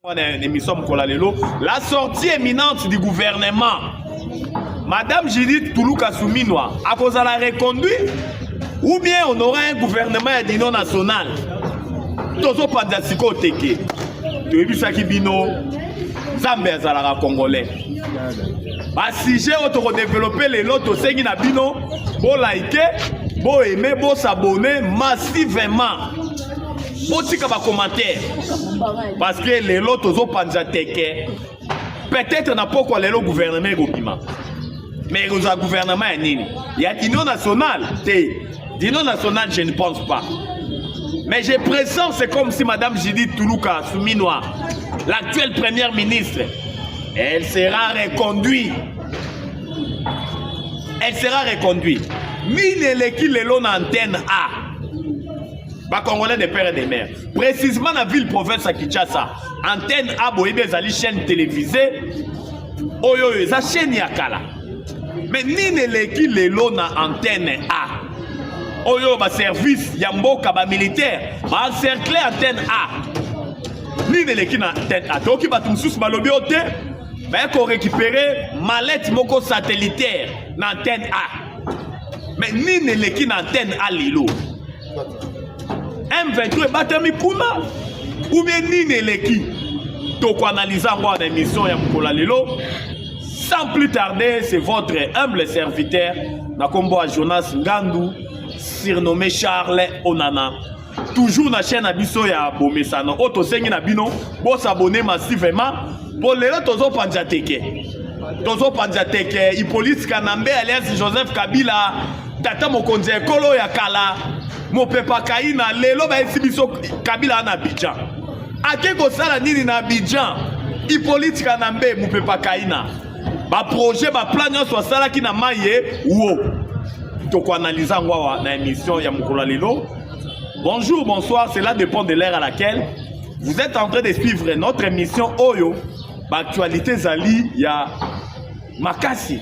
La sortie éminente du gouvernement. Madame Judith Toulouka Souminoa, à cause de la reconduite, ou bien on aura un gouvernement d'union nationale. Tozo Pandasiko Teke. Tu as vu ça qui bino Zambé Zalara Congolais. Bah si j'ai auto-développé les lots au Sengi Nabino, bon liker, bon aimer, bon s'abonner massivement. Aussi comme un commentaire parce que les lots aux Panzateke peut-être n'a pas quoi les lots gouvernement Gopima mais aux gouvernement il y a l'union nationale l'union nationale je ne pense pas mais j'ai pressens c'est comme si Madame Judith Toulouka Souminoa l'actuelle première ministre elle sera reconduite mille l'équipe les lots antenne A Congolais des pères et des mères. Précisément dans la ville province à Kinshasa, antenne A boyebe ezali chaîne télévisée. Oyo eza chaîne yakala. Mais ni ne leki lelo na antenne A. Oyo ba service ya mboka ba militaire, ba encercler antenne A. Ni ne leki na antenne A. Donc ba tumsus balobi ote, ba ko récupérer mallette moko satellitaire na antenne A. Mais ni ne leki na antenne A lelo. M23 batami kuna ou bien nini leki toko analyser moi dans l'émission ya Mukola Lelo sans plus tarder c'est votre humble serviteur Nakombo Jonas Ngandu surnommé Charles Onana toujours na chaîne abiso ya Bomesano auto sengi na bino bo s'abonner massivement pour les tozo panjateke Hippolyte Kanambe alias Joseph Kabila tata mokonzi ekolo ya kala Mopepa Kaina lelo ba esibiso Kabila na Abidjan. Akeko sala nini na Abidjan? Hippolyte Kanambe Mopepa Kaina. Ba projet ba plan nyonso sala ki na maye wo. Toko analyser ngwa na émission ya Mukola Lelo. Bonjour, bonsoir, cela dépend de l'heure à laquelle vous êtes en train de suivre notre émission Oyo. Ba actualité zali ya makasi.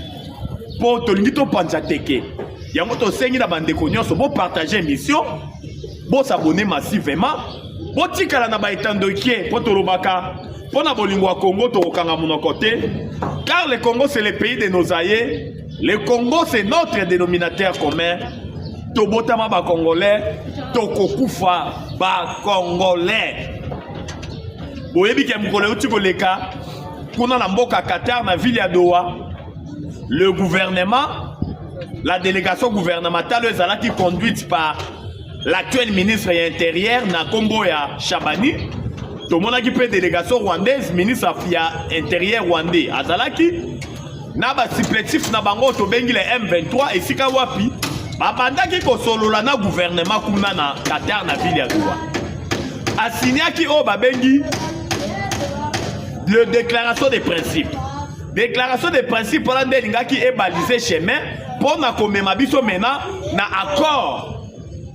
Po tolingito panjateke. Yango to sengi na bandeko nyonso bo partager émission, bo s'abonner massivement, bo tikala na ba etandokie po tolobaka, po na bolingo ya Congo to kokanga monoko te, car le Congo c'est le pays de nos aïeux, le Congo c'est notre dénominateur commun. To botama ba congolais, to kokufa ba congolais. Boyebi ke mukole uti koleka, kuna na mboka Qatar na ville ya Doha, le gouvernement la délégation gouvernementale qui conduite par l'actuel ministre de l'Intérieur Nakombo ya Chabani. Tout le monde qui peut délégation rwandaise, ministre de l'Intérieur rwandais. Azalaki na ba supplétif na bango to bengi le M23 et sika wapi babanda ki ko solola na gouvernement kuna na Qatar na ville ya Doha. Asinyaki o ba bengi le déclaration des principes. Déclaration des principes pour l'Inga qui est balisé chemin pour na komema biso maintenant na accord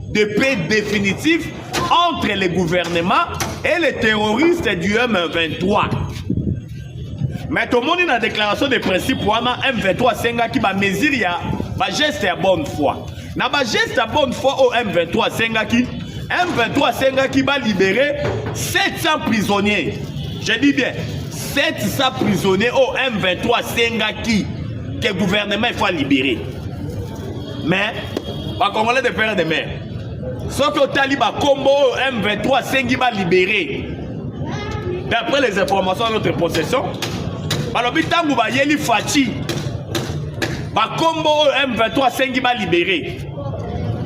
de paix définitif entre les gouvernements et les terroristes du M23. Mais tout le monde a déclaration de principe pour M23 senga qui va mesurer ba geste à bonne foi. Na ba geste à bonne foi au M23 senga qui M23 senga qui va libérer 700 prisonniers. Je dis bien 700 prisonniers au M23 senga qui que le gouvernement il faut libérer. Mais les Congolais de père et de mère, ce que le Taliban combo M23 sengi va libérer. D'après les informations de notre possession, Balobitangu va yeli Fachi. Ba combo M23 sengi va libérer.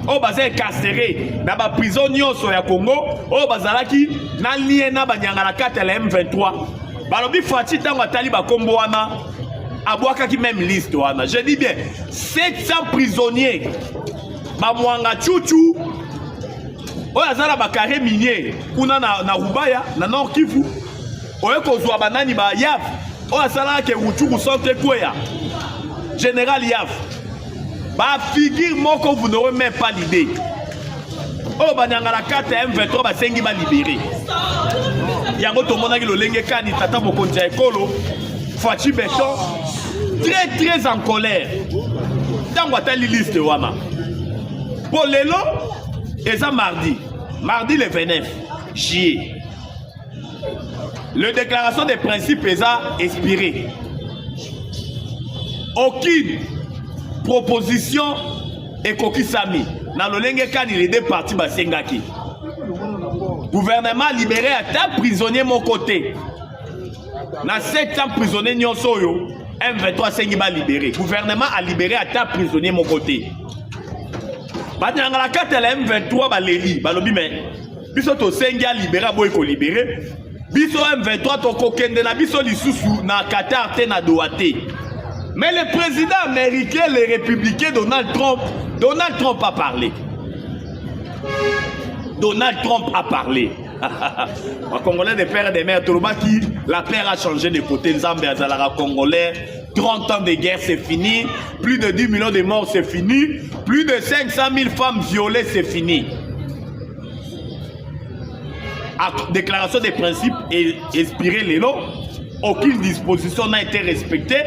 O bazé carcéré dans la prison nyonso ya Congo, o bazalaki na lié na banyangala kata la M23. Balobi Fachi tango Taliban combo wana Abouaka qui même liste wana. Je dis bien 700 prisonniers. Bamwanga Tchouchou. Oyazala bakare minier. Kuna na Rubaya na Nord Kivu. Oyeko zwa banani ba Yav. Oyazala ke Ruchuru centre Kweya. Général Yav. Ba figure moko vous n'aurez même pas l'idée. Oh banyanga la carte M23 ba sengi ba libéré. Yango to monaki lo lenge kani tata mokonzi ekolo. Fachi Béton très en colère. Dans la liste wana. Pour lelo, et ça mardi le 29 juillet. Le déclaration des principes est expiré. Aucune proposition est kokisami. Dans le lenge kani les deux partis basengaki. Gouvernement libéré à ta prisonnier mon côté. Dans 700 prisonniers nyonsoyo, M23 sengi ba libéré. Gouvernement a libéré à ta prisonnier mon côté. Badanga la carte la M23 ba leli, ba lobi mais biso to sengi a libéré boy ko libéré. Biso M23 to kokende na biso lisusu na Qatar te na Dohaté. Mais le président américain, les républicains, Donald Trump a parlé. Donald Trump a parlé. Les Congolais des pères et des mères, qui la paix a changé de côté. Nzambe Azalara Congolais, 30 ans de guerre, c'est fini. Plus de 10 millions de morts, c'est fini. Plus de 500 000 femmes violées, c'est fini. Déclaration des principes et expiré les lots. Aucune disposition n'a été respectée.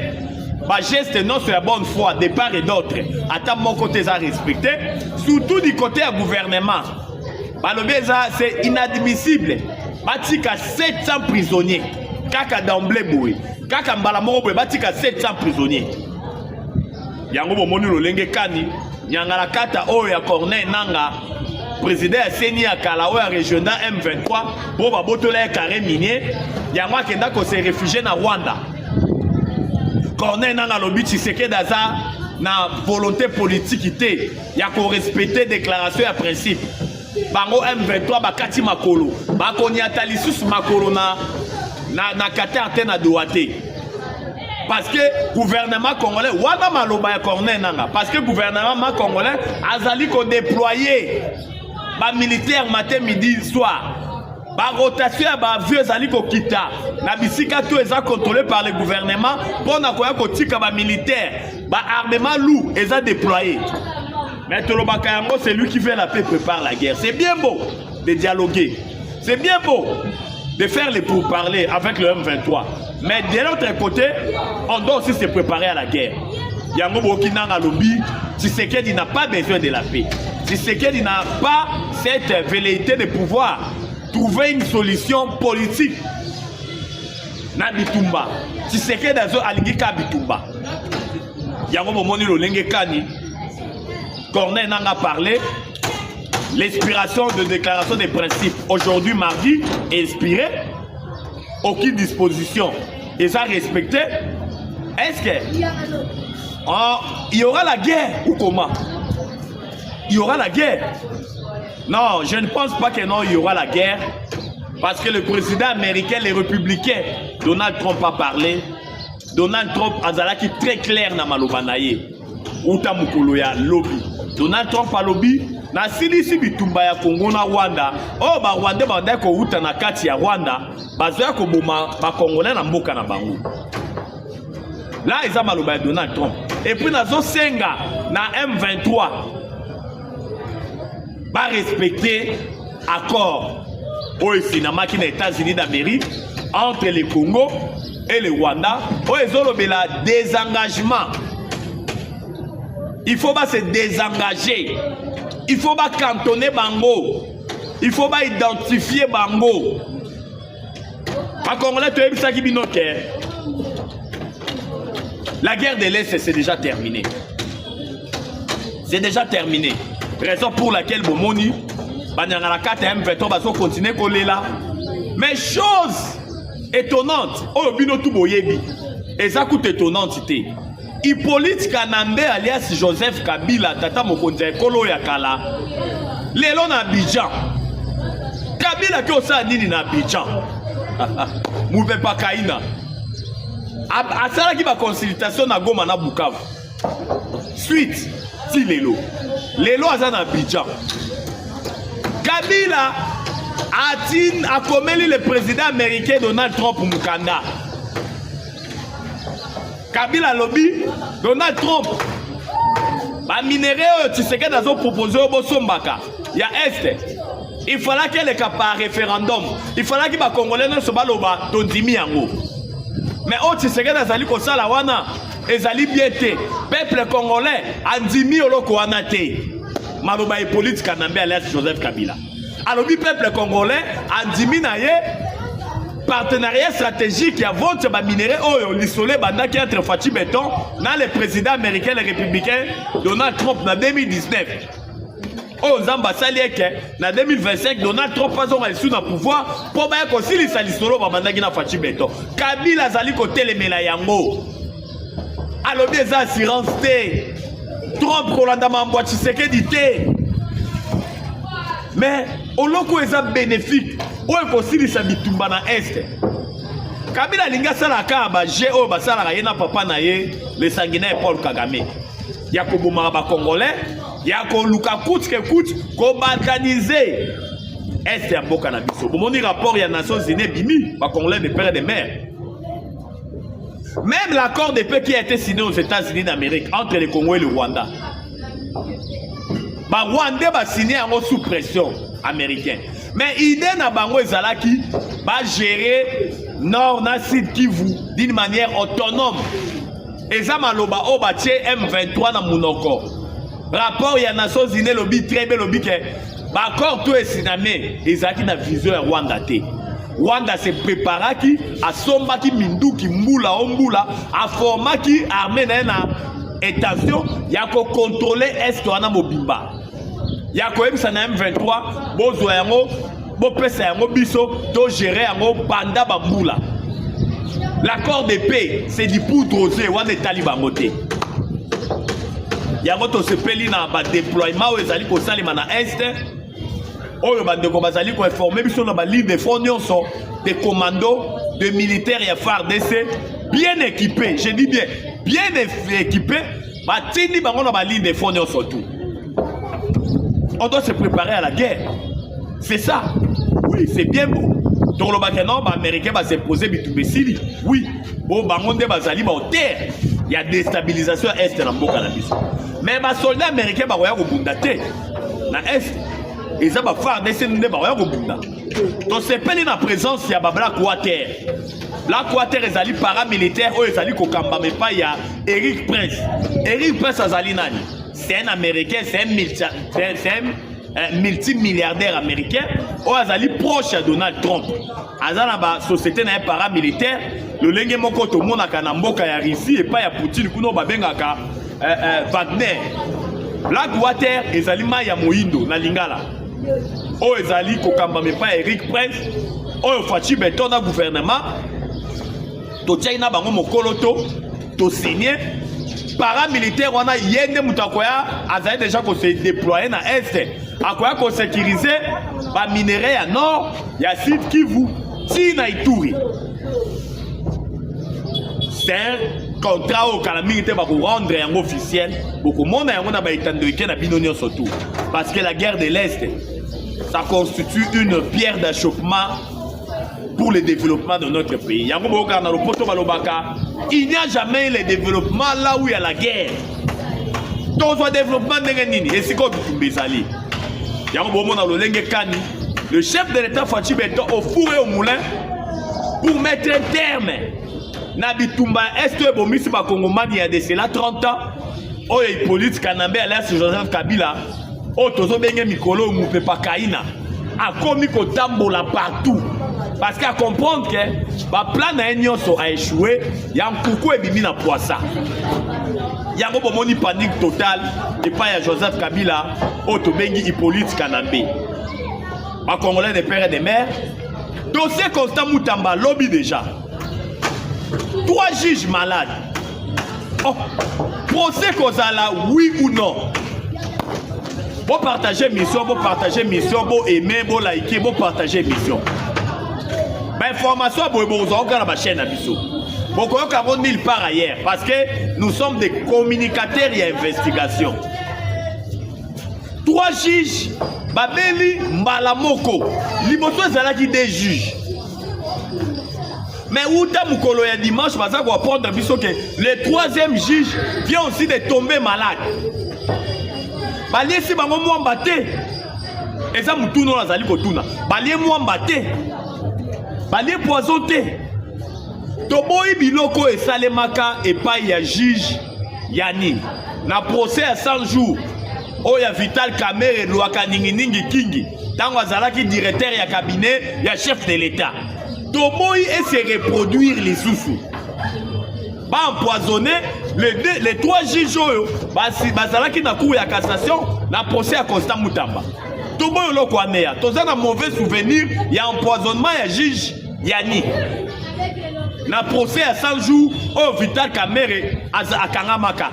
Bah, geste non sur la bonne foi de part et d'autre. À mon côté, ça respecté. Surtout du côté du gouvernement. Bah, c'est inadmissible. Batika 700 prisonniers. Kaka d'emblée boué. Kaka mbalamoro boué. Batika 700 prisonniers. Yango bomoni lolenge kani. Nyangala kata oya Corneille Nanga. Président Seni Akala oya régional M23. Boba botole carré minier. Yango akenda ko se réfugié na Rwanda. Corneille Nanga lobi Tshisekedi daza na volonté politique ité ya ko respecter déclaration à principe. Bango M23 bakati makolo. Bakoni atali lisusu makolo na Qatar te na Dohaté. Parce que gouvernement congolais wana maloba ya Corneille Nanga parce que gouvernement congolais azali ko déployer ba militaire matin midi soir. La rotation à vieux Zaliko Kita, la bisika tout est contrôlé par le gouvernement pour n'avoir qu'au tika militaire, armement lourd est déployé. Mais Tolo Bakayango, c'est lui qui fait la paix, prépare la guerre. C'est bien beau de dialoguer, c'est bien beau de faire les pourparlers avec le M23. Mais de l'autre côté, on doit aussi se préparer à la guerre. Yango Bokinanga Lobby, Tshisekedi n'a pas besoin de la paix. Tshisekedi n'a pas cette velléité de pouvoir trouver une solution politique. Na bitumba. Tshisekedi azo alingika bitumba. Yango momoni lo lenge kani. Corneille Nanga parlé. L'expiration de déclaration des principes. Aujourd'hui, mardi, expiré. Aucune disposition. Et ça respecté. Est-ce que il y aura la guerre ou comment? Il y aura la guerre. Non, je ne pense pas que non, il y aura la guerre. Parce que le président américain, les républicains, Donald Trump a parlé. Donald Trump a dit très clair dans Malobanaye. Outa mukolo ya lobby. Donald Trump a lobby. Na silisi bitumba ya Congo na Rwanda. Oh, ba Rwanda ba ndeko uta na kati ya Rwanda. Bazoya ko boma ba Congolais na mboka na bango. Là, ils ont maloba Donald Trump. Et puis, nazo senga na M23. Va respecter accord au cinéma qui est États-Unis d'Amérique entre le Congo et le Rwanda. Ils ont le désengagement. Il faut pas se désengager. Il faut pas cantonner Bango. Il faut pas identifier Bango. En Congolais, tu as vu ça. La guerre de l'Est, c'est déjà terminé. C'est déjà terminé. Raison pour laquelle Bomoni, Banyangalaka M23 va continuer à coller là. Mais chose étonnante, oh bino tout boyebi, et ça coûte étonnante. Hippolyte Kanambe alias Joseph Kabila, tata mokonza ekolo ya kala. Lelo na Abidjan. Kabila ki osa nini na Abidjan. Mouve pa kaina. Asala ki ba consultation na Goma na Bukavu. Suite ti lelo. Lelo aza na Abidjan. Kabila a commis le président américain Donald Trump Mukanda. Kabila lobby Donald Trump. Ba minéraux Tshisekedi azo proposer au Bosombaka. Ya Est. Il fallait qu'il y ait un référendum. Il fallait que les Congolais ne soient pas là, tondimi yango. Mais au Tshisekedi azali ko sala wana, ezali biete. Peuple congolais andimi oloko wana te. Maloba e politique Kanambe alias Joseph Kabila. Alors le peuple congolais andimi na ye partenariat stratégique ya vente ba minerai oyo lisole bandaki entre Fachi Beton na le président américain et républicain Donald Trump na 2019. Oh Zamba Salieke na 2025 Donald Trump azonga lisu na pouvoir po ba kosilisa lisolo ba bandaki na Fachi Beton. Kabila zali ko telemela yango. Alobi eza assurance te. Trump kolanda mambo Tshisekedi te. Mais oloko eza bénéfique oyo kosilisa bitumba na este. Kabila linga sala ka ba je oyo basala ye na papa na ye le sanguinaire Paul Kagame. Ya ko boma ba congolais, ya ko luka coûte que coûte ko balkaniser est ya mboka na biso. Bomoni rapport ya Nations Unies bimi ba congolais de père et de mère. Même l'accord de paix qui a été signé aux États-Unis d'Amérique entre le Congo et le Rwanda. Ba Rwanda ba signé en sous pression américaine. Mais idée na bango ezalaki ba gérer nord na sud Kivu d'une manière autonome. Eza maloba o ba tie M23 na munoko. Rapport ya Nations Unies lobby très bien lobby que ba accord tout est signé ezalaki na vision ya Rwanda te. Rwanda se préparaki a sombaki minduki mbula ombula a formaki armée na étation ya ko contrôler est wana mobimba. Ya ko ebisa na M23 bozo yango bo pesa yango biso to gérer yango banda bambula. L'accord de paix c'est du poudre rosé wana taliban moté. Yango to sepeli na ba déploiement ezali ko salima na est. Oyo bandeko bazali ko informer biso na ba ligne de front nyonso de commandos, de militaires et FARDC bien équipés, je dis bien équipés, ba tindi bango na ba ligne de front nyonso tout. On doit se préparer à la guerre. C'est ça. Oui, c'est bien beau. Donc le Bakeno, les Américains vont se poser bitubesili. Oui. Bon, bangonde bazali ba terre. Il y a déstabilisation est dans le cannabis. Mais les soldats américains ba roya ko bundate. Na est. Ils ont faire des scènes de roya ko bunda. Donc c'est pas la présence ya ba Black Water. Black Water ezali paramilitaire ou ezali ko kamba mais pas ya Eric Prince. Eric Prince azali nani? C'est un Américain, c'est un multimilliardaire américain. Ou azali proche à Donald Trump. Azana ba société na paramilitaire. Le lenge moko to mona kana mboka ya Russie et pas ya Poutine kuno ba bengaka Wagner. Blackwater ezali ma ya moindo na lingala. O ezali kokamba me pas Eric Prince. O Fachi Beton na gouvernement. To China bango mokolo to signé. Paramilitaire wana yende mutakoya azali déjà ko se déployer na est. Akoya ko sécuriser ba minerai ya nord ya sud Kivu si na Ituri. C'est un contrat au calamité va vous rendre un officiel. Beaucoup de monde a été na binonio surtout. Parce que la guerre de l'Est, ça constitue une pierre d'achoppement pour le développement de notre pays. Il n'y a jamais le développement là où il y a la guerre. Donc le développement n'est et c'est comme Bezali. Le chef de l'État Fachi Beton au four et au moulin pour mettre un terme. Nabitumba est bomisi ba Congomani il y a de cela 30 ans. Oyo politique Kanambe alias Joseph Kabila. O tozo benge mikolo mupe pa kaina. A komi ko tambola partout. Parce qu'à comprendre que ba plan na nyonso a échoué, ya nkuku ebimi na poissa. Ya ngo bomoni panique totale et pas ya Joseph Kabila o to bengi Hippolyte Kanambe. Ba Congolais de père et de mère. Dossier Constant Moutamba lobby déjà. 3 juges malades. Oh, procès Kozala, oui ou non? Bon partager mission, bon aimer, bon liker, bon partager mission. Ben information, bon on la chaîne à biso. Bon qu'on nulle part ailleurs parce que nous sommes des communicateurs et investigation. 3 juges, Babeli Mbalamoko, Limoto Zalaki des juges. Mais où t'as mon ya dimanche, parce qu'on va prendre que le 3e juge vient aussi de tomber malade. Balié si bango mwambate. Et ça moutouna la zali kotuna. Balié mwambate. Balié poisonté. Toboyi biloko et salemaka et pas ya juge yani. Na procès à 100 jours. Oh ya Vital Kamerhe Lwaka Ningi Kingi. Tango azalaki directeur ya cabinet ya chef de l'État. Tomoï et se reproduire les sous-sous. Ba empoisonné les 3 juges bazalaki na cour ya cassation na procès à Constant Moutamba. Tomoï loko anéa. Toza na mauvais souvenir ya empoisonnement ya juge Yani. Na procès à 100 jours au Vital Kamere à Kangamaka.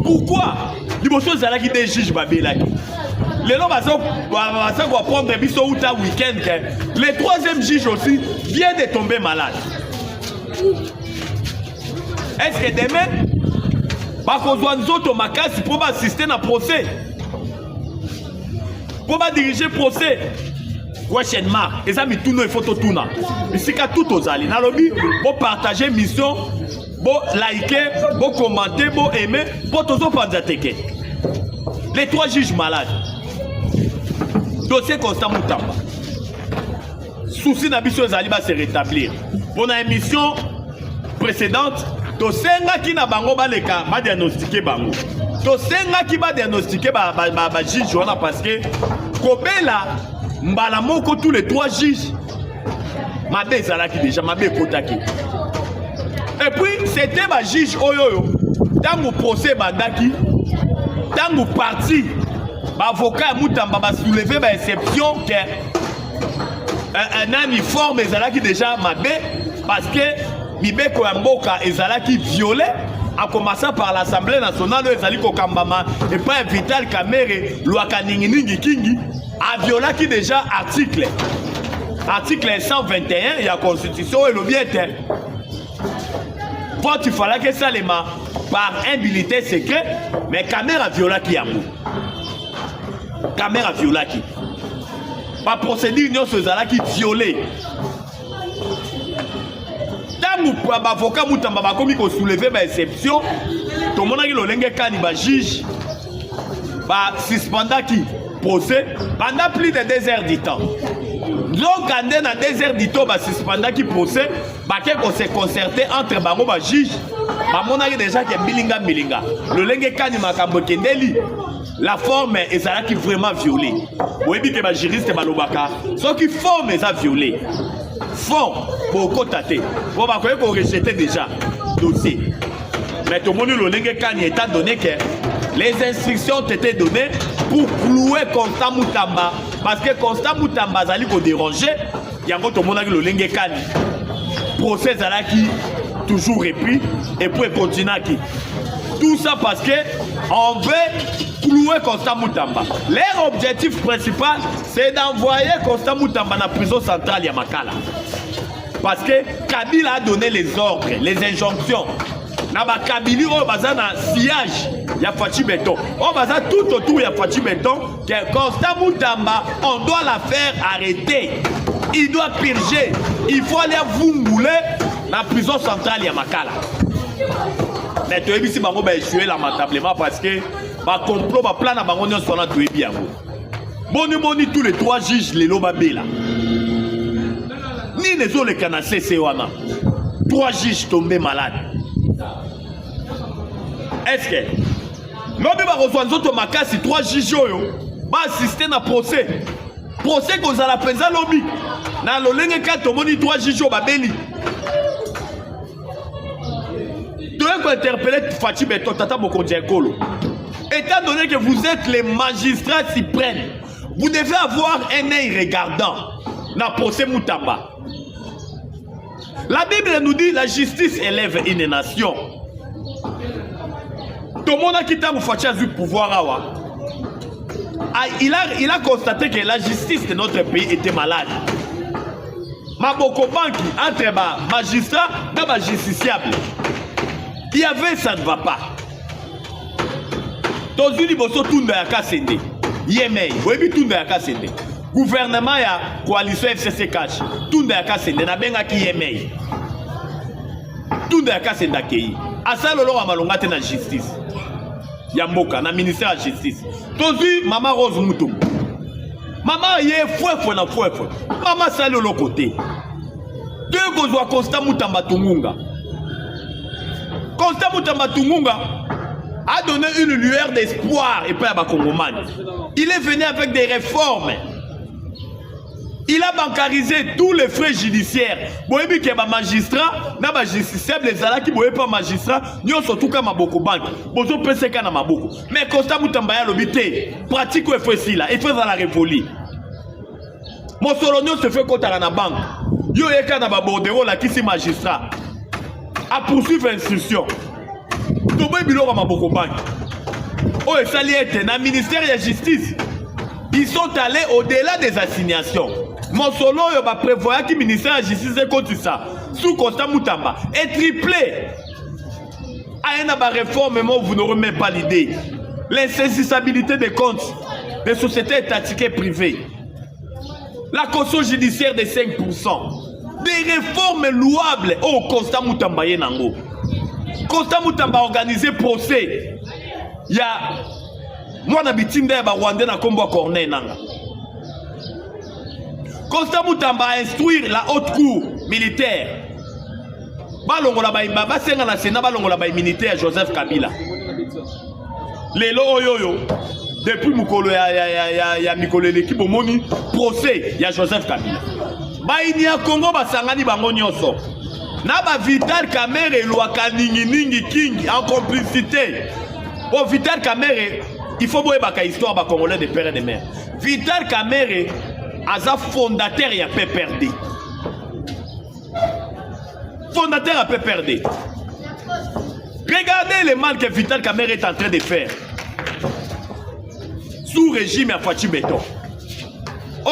Pourquoi? Liboso zalaki des juges babelaki. Les gens vont prendre un biso ou ta week-end. Le 3e juge aussi vient de tomber malade. Est-ce que demain, pour assister à procès, pour diriger le procès, prochainement, et amis tout il faut tout tourner. Ici tout aux alliés. Dans le but, pour partager mission, pour liker, pour commenter, pour aimer, pour tous les les 3 juges malades. Dossier Constant Moutamba. Souci d'ambition va se rétablir. Pour la émission précédente, Tosenga qui n'a bango baleka va diagnostiquer bango. Tosenga qui va diagnostiquer ba juge parce que Kobela mbala moko tous les 3 juges. Mabe zalaki déjà mabe kotaki. Et puis c'était ba juge oyoyo. Dans le procès bandaki, dans le parti avocat Moutamba va soulever une exception que un uniforme ezalaki déjà mabé parce que Mibeko Yamboka ezalaki violé en commençant par l'Assemblée nationale ezali kokambama et pas Vital Kamere Luaka Ningi Kingi a violé déjà article 121 de la Constitution et le bien quand il fallait que ça les par un militaire secret mais Kamere a violé qui Yambo. Caméra violaki. Pas procédure non ce zalaki violé. Tant avocat Moutamba ba komi ko soulever ba exception, to monaki lo lenge kani ba juge ba suspendaki procès pendant plus de 2 heures du temps. Donc quand dans 2 heures du temps ba suspendaki procès, ba ko se concerter entre bango ba juge, ba monaki déjà que bilinga. Le lenge kani makambo kendeli. La forme est vraiment violée. Vous voyez que les juristes ceux qui forment est violée. Font pour côté. Vous voyez qu'on rejeter déjà le dossier. Mais tout le monde étant donné que les instructions ont été données pour clouer Constant Moutamba. Parce que Constant Moutamba a dérangé. Il y a tout le monde qui le procès qui toujours repris et pour continuer. Tout ça parce que on veut clouer Constant Moutamba. Leur objectif principal, c'est d'envoyer Constant Moutamba dans la prison centrale Yamakala. Parce que Kabila a donné les ordres, les injonctions. Naba Kabili au bazan sillage, il y a Fachi Béton. Au bazan tout autour, il y a Fachi Béton. Que Constant Moutamba, on doit la faire arrêter. Il doit purger. Il faut aller vungouler dans la prison centrale Yamakala. Mais tu as vu si bango va échouer lamentablement parce que ba complot ba plan na bango nyonso na tu ebi yango. Boni tous les 3 juges les lobabela. Ni les autres kana CC wana. 3 juges tombés malades. Est-ce que lobi ba rejoindre to makasi 3 juges oyo ba assister na procès. Procès ko za la penza lobi. Na lolenge ka tomoni 3 juges ba beli. Interpeller Fachi Béton, Tata Bokondi Ekolo. Étant donné que vous êtes les magistrats suprêmes, vous devez avoir un œil regardant dans le procès Moutamba. La Bible nous dit la justice élève une nation. Tout le monde a quitté Fachi du pouvoir. Il a constaté que la justice de notre pays était malade. Maboko Banki entre magistrats et justiciables. Il y avait ça ne va pas. Dans une bosso tourne à Kassende. Yémen, oui, tourne à Kassende. Gouvernement ya coalition FCC cash. Tourne à Kassende na benga ki Yémen. Tourne à Kassende ki. Asa lolo amalonga te na justice. Yamboka na ministère de justice. Tozu Mama Rose Moutou. Maman yé foué na foué. Maman sali au côté. Deux kozwa Constant Moutamba Tungunga. Constant Moutamba Tungunga a donné une lueur d'espoir et pas à Bakongomane. Il est venu avec des réformes. Il a bancarisé tous les frais judiciaires. Boyebi ke ba magistrat, na ba justiciable ezala ki boye pas magistrat, nyo surtout ka maboko banque. Bozo pese ka na maboko. Mais Constant Mutamba ya lobité, pratique ou fait là, il fait dans la révolie. Mosolonio se fait kotara na banque. Yo eka na ba bordero la ki si magistrat. A poursuivre instruction. Toboy biloko maboko banque. Oh esali ete na ministère de la justice. Ils sont allés au-delà des assignations. Mon solo va prévoir que le ministère de la Justice est contre ça. Sous Constant Mutamba est triplé. À une réforme, vous n'aurez même pas l'idée. L'insaisissabilité des comptes des sociétés étatiques et privées. La caution judiciaire de 5%. Des réformes louables. Oh, Constant Mutamba Yenango. Constant Mutamba a organisé procès. Il y a moi n'habitinde ba Rwanda na kombo Corneille nanga. Constant Mutamba a instruire la haute cour militaire. Balongola ba imba senga na Sénat balongola ba militaire Joseph Kabila. Lelo oyoyo depuis mukolo ya mikolo l'équipe omoni procès ya Joseph Kabila. Ba inia Congo basangani bango nyonso. Na ba Vital Kamerhe lwaka ningi king en complicité. Bon Vital Kamerhe il faut voir la histoire des Congolais de père et de mère. Vital Kamerhe est fondateur de PPRD. Fondateur de PPRD. Regardez le mal que Vital Kamerhe est en train de faire. Sous régime à Fachi Beton.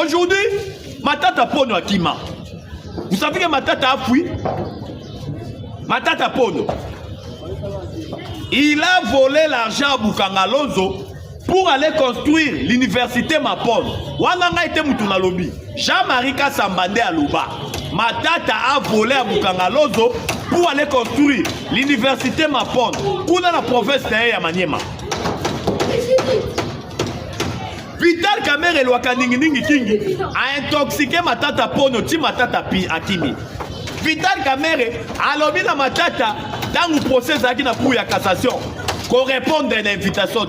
Aujourd'hui, Matata Pono a Kima. Vous savez que Matata a fui. Matata Pono. Il a volé l'argent à Bukangalonzo pour aller construire l'université Mapon. Wananga était Mutuna Lobi. Jean-Marie Kassambande à Luba. Matata a volé à Bukangalonzo pour aller construire l'université Mapon. Kuna la province de Maniema. Vital Kamerhe Lwaka Ningi Kingi a intoxiqué Matata Pono ti Matata Pi Akimi. Vital Kamerhe a lobby la Matata dans le procès à la Cour de cassation. Qu'on réponde à l'invitation.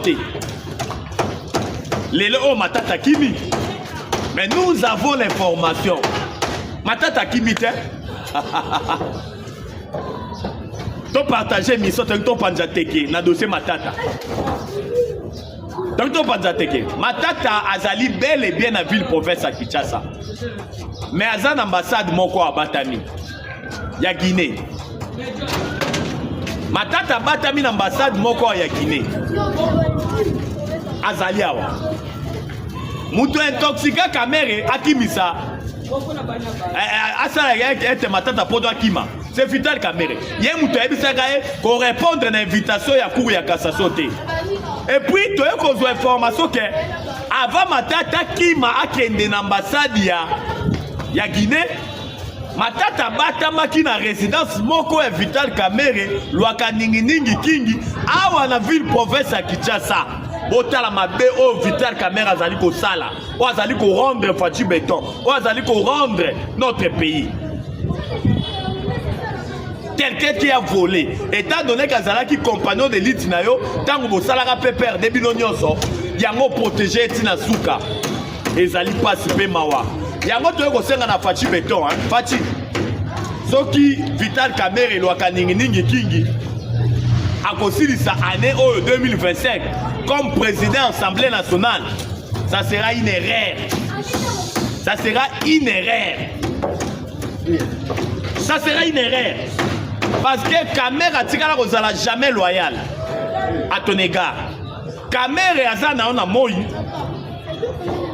Les lots Matata Kimi. Mais nous avons l'information. Matata Kimi, tu partages mission, tu as na dossier Matata. Donc tu as Matata Azali bel et bien à ville province à Kinshasa. Mais Azan ambassade moko à Batami. Ya Guinée. Matata Batami l'ambassade moko ya Guinée. Azali awa. Mutu intoxica Kamerhe akimisa. Asa ya Matata podo akima. C'est Vital Kamerhe. Yé mutu ebisaka ko répondre à l'invitation ya cour ya cassation té. Et puis tu as une information que avant Matata Kima akende na ambassade ya Guinée. Matata Batama qui na résidence moko ya Vital Kamerhe Lwaka Ningi Kingi awa na ville province à Kinshasa. Botala mabe o Vital Kamerhe azali ko sala. O azali ko rendre Fachi Beton. O azali ko rendre notre pays. Quelqu'un qui a volé, étant donné qu'Azala qui compagnon de l'Itinayo, tant que vous avez pépère de Binonyoso, yango protégé Tina Souka, et Zali Pasipe Mawa. Yango tu es na Fachi Beton, hein, Fachi. Ce qui Vital Kamerhe Lwaka Ningi Kingi a considéré sa année 2025 comme président de l'Assemblée nationale, ça sera une erreur. Ça sera une erreur. Ça sera une erreur. Parce que Kamerhe Atikala Rosala jamais loyal à ton égard. Kamerhe Azana on a moi.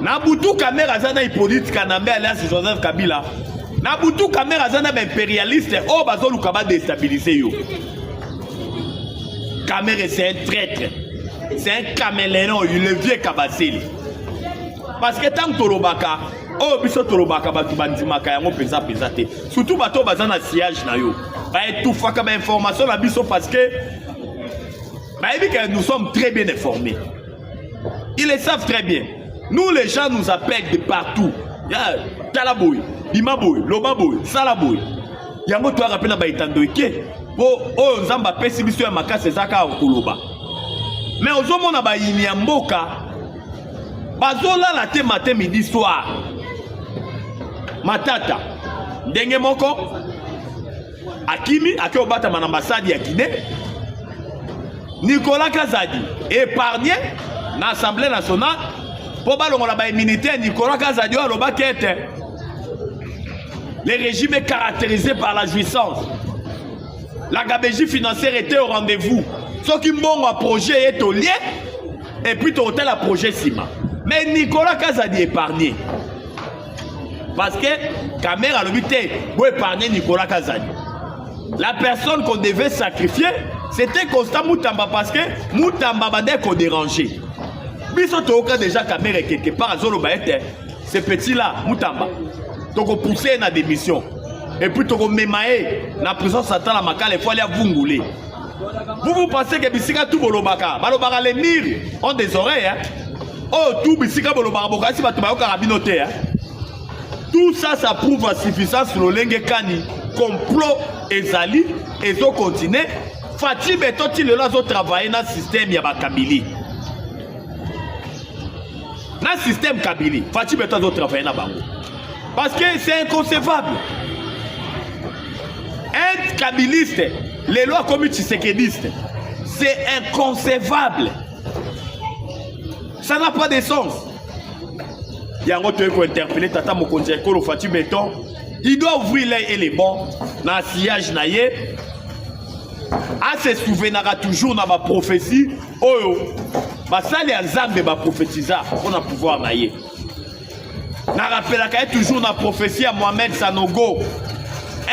Nabutu Kamerhe Azana Hippolyte Kanambe alias Joseph Kabila. Nabutu Kamerhe Azana impérialiste. Oh bazolu kaba déstabiliser yo. Kamerhe c'est un traître. C'est un caméléon. Il est vieux Kabasili. Parce que tant que Tolobaka, oh biso Tolobaka batu bandimaka yango pesa te. Surtout bato bazana siège na yo. Tout fois comme information la biso parce que nous sommes très bien informés. Ils le savent très bien. Nous les gens nous appellent de partout. Talaboy, Bimaboy, Lobaboy, Salaboy. Yango toi rappelle na baitando ke. Oh nzamba pesi biso ya makase zaka okoloba. Mais ozomona ba yini mboka bazola la te matin midi soir. Matata ndenge moko akimi akobata na ambassade ya Guinée. Nicolas Kazadi épargné na Assemblée nationale pour balongola ba immunité. Nicolas Kazadi aloba kete le régime est caractérisé par la jouissance. La gabegie financière était au rendez-vous. Ce qui m'ont un projet est au lien et puis hôtel à projet Sima. Mais Nicolas Kazadi épargné. Parce que Caméra a l'obité pour épargner Nicolas Kazadi. La personne qu'on devait sacrifier, c'était Constant Moutamba parce que Moutamba badait qu'on dérangeait. Biso toka déjà Caméra quelque part à Zolo Baete, ces petits-là, Moutamba. Donc on poussait na démission. Et puis on mémaé la prison Satan la Makale, il faut aller à Vungulé. Vous pensez que Bissika tout bolobaka, balobaka les murs ont des oreilles, hein? Oh tout Bissika bolobaka boka si batubayo karabinote, hein? Tout ça, ça prouve à suffisance le Lengue Kani, complot ezali, et zo continuer. Fatih Betoti le lazo travailler dans le système Yaba Kabili. Dans le système Kabili, Fatih Betoti travailler dans Bango. Parce que c'est inconcevable. Être kabiliste, les lois comme tshisekédistes, c'est inconcevable. Ça n'a pas de sens. Il y a un autre qui interpeller Tata Mokonzi Ekolo Fatih Beton. Il doit ouvrir l'œil et les bons dans le sillage naïe. À se souvenir toujours dans ma prophétie. Oh, ça les azam de ma prophétie, on a pouvoir naïe. Na rappelle qu'il y a toujours dans la prophétie à Mohamed Sanogo,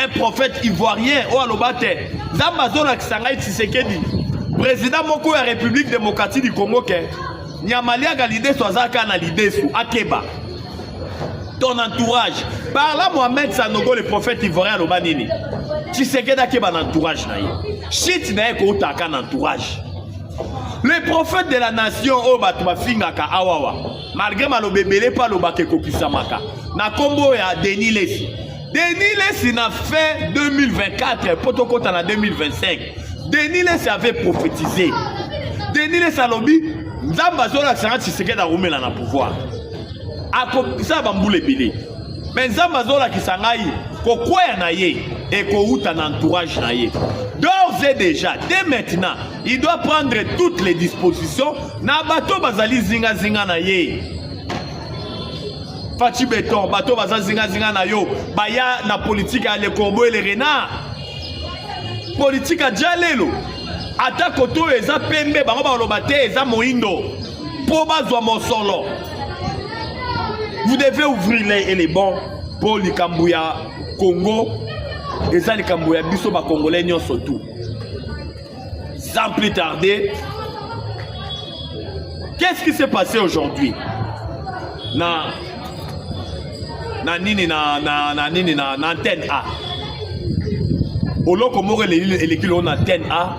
un prophète ivoirien, au Alobate, Zambazona Kisangay Tshisekedi, président Moko de la République démocratique du Congo, Nyamalia Galide Soazaka na l'idée sous Akeba. Ton entourage, par là Mohamed Sanogo, le prophète ivoirien Alobanini, Tshisekedi Akeba l'entourage. Chit n'a pas eu entourage. Le prophète de la nation, malgré malobébélé pas le bakeko kisamaka. Na combo ya Denis Lessi. Denis Lessi n'a fait 2024, Potokota en 2025. Denis Lessi avait prophétisé. Denis Lessi a lobby, Zambazola Sanga Tshisekedi a remis dans le pouvoir. Ça va m'boule bilé. Mais Zambazola Kisangaï, pourquoi y en a et qu'on a un entourage naïe. D'ores et déjà, dès maintenant, il doit prendre toutes les dispositions. Na bateau bazali zinga zinga na ye. Fatih Beton, bateau bazali zinga zinga na yo. Baya na politique à les corbeaux et les renards. Politique à Djalelo. Ata koto eza pembe bango ba lobate eza moindo. Po bazwa mosolo. Vous devez ouvrir les bons pour les Kambouya Congo. Et ça, les Kambouya Biso ba Congolais surtout. Sans plus tarder, qu'est-ce qui s'est passé aujourd'hui? Na antenne A. Au lot comme on l'équipe antenne A.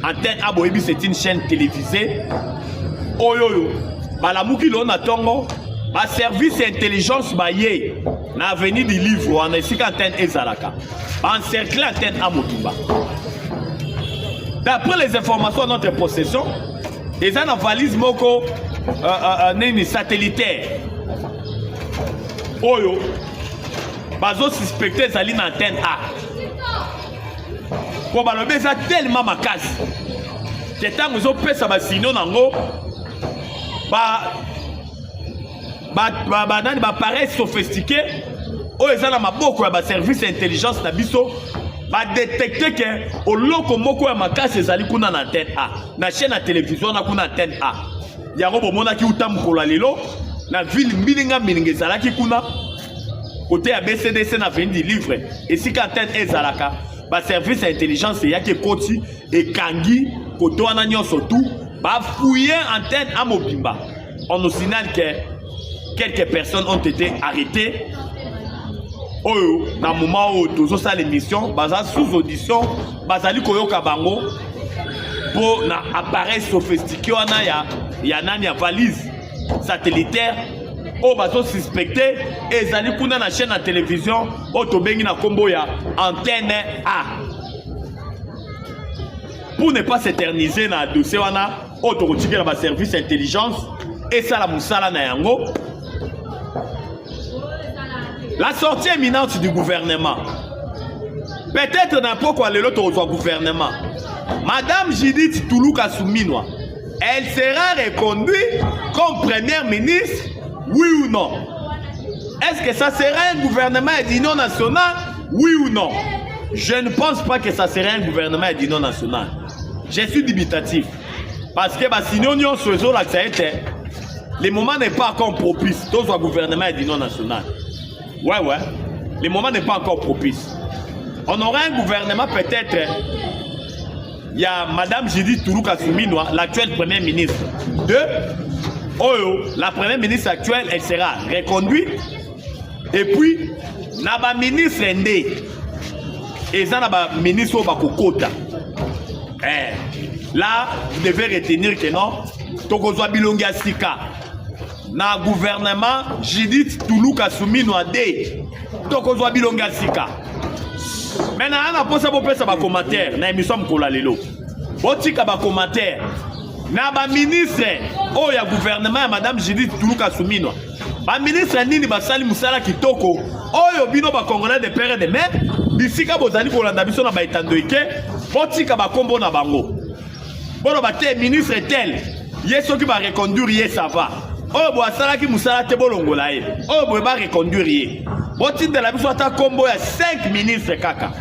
Antenne A, c'est une chaîne télévisée. Oh yo yo. Balamouki l'on a tongo. Ma service intelligence baye na avenue du livre en esika antenne ezalaka encercler antenne à Motumba. D'après les informations de notre possession, ils ont une valise moko satellitaire. Oyo bazo suspecté zali na antenne A. Pour balobe ça tellement makasi. Que tant nous ont pesa ba sinon nango ba pareil sophistiqué o ezana maboko ya ba service intelligence na biso ba détecter que au loko moko ya makasi ezali kuna na antenne A na chaîne à télévision na kuna antenne A yango bomona ki utamkola lelo na ville milinga milinga ezalaki kuna côté ya BCDC na vendi livre et si antenne ezalaka ba service intelligence ya ke koti et kangi koto wana nyonso tout ba fouiller antenne à Mobimba. On nous signale que quelques personnes ont été arrêtées. Oh, dans le moment où tous ça l'émission, basa sous audition, basali koyoka bango pour na appareil sophistiqué wana ya nani ya valise satellitaire. Oh, baso suspecté et zali kuna na chaîne à télévision au tobengi na kombo ya antenne A. Pour ne pas s'éterniser na dossier wana, au tokotiki na ba service intelligence et ça la musala na yango. La sortie imminente du gouvernement. Peut-être n'importe quoi l'autre au gouvernement. Madame Judith Toulouka Souminoa, elle sera reconduite comme première ministre, oui ou non? Est-ce que ça sera un gouvernement d'union nationale, oui ou non? Je ne pense pas que ça sera un gouvernement d'union nationale. Je suis dubitatif. Parce que si nous sommes le moment n'est pas encore propice. Dans un gouvernement d'union nationale. Ouais. Le moment n'est pas encore propice. On aura un gouvernement peut-être. Il y a Madame Judith Toulouka Souminoa, l'actuelle première ministre. La première ministre actuelle, elle sera reconduite. Et puis, Naba ministre Ndé. Et ça, Naba ministre Bakokota. Là, vous devez retenir que non, Tokozwa Bilonga Sika. Na gouvernement, Judith Toulouka Souminoa D. Tokozwa Bilonga Sika. Maintenant, on a posé pour faire des commentaires. Na émission Mkola Lelo. Botika ba commentaire. Na ba ministre, oh ya gouvernement ya Madame Judith Toulouka Souminoa. Ba ministre nini basali musala kitoko. Oh yo bino ba Congolais de père et de mère. Bisika bozali kolanda biso na ba etandoike. Botika ba kombo na bango. Bono ba te ministre tel. Yeso ki ba reconduire ye ça va. Oh bo asala ki musala te bolongola ye. Oh bo ba reconduire ye. Boti de la biso ata kombo ya 5 ministres kaka.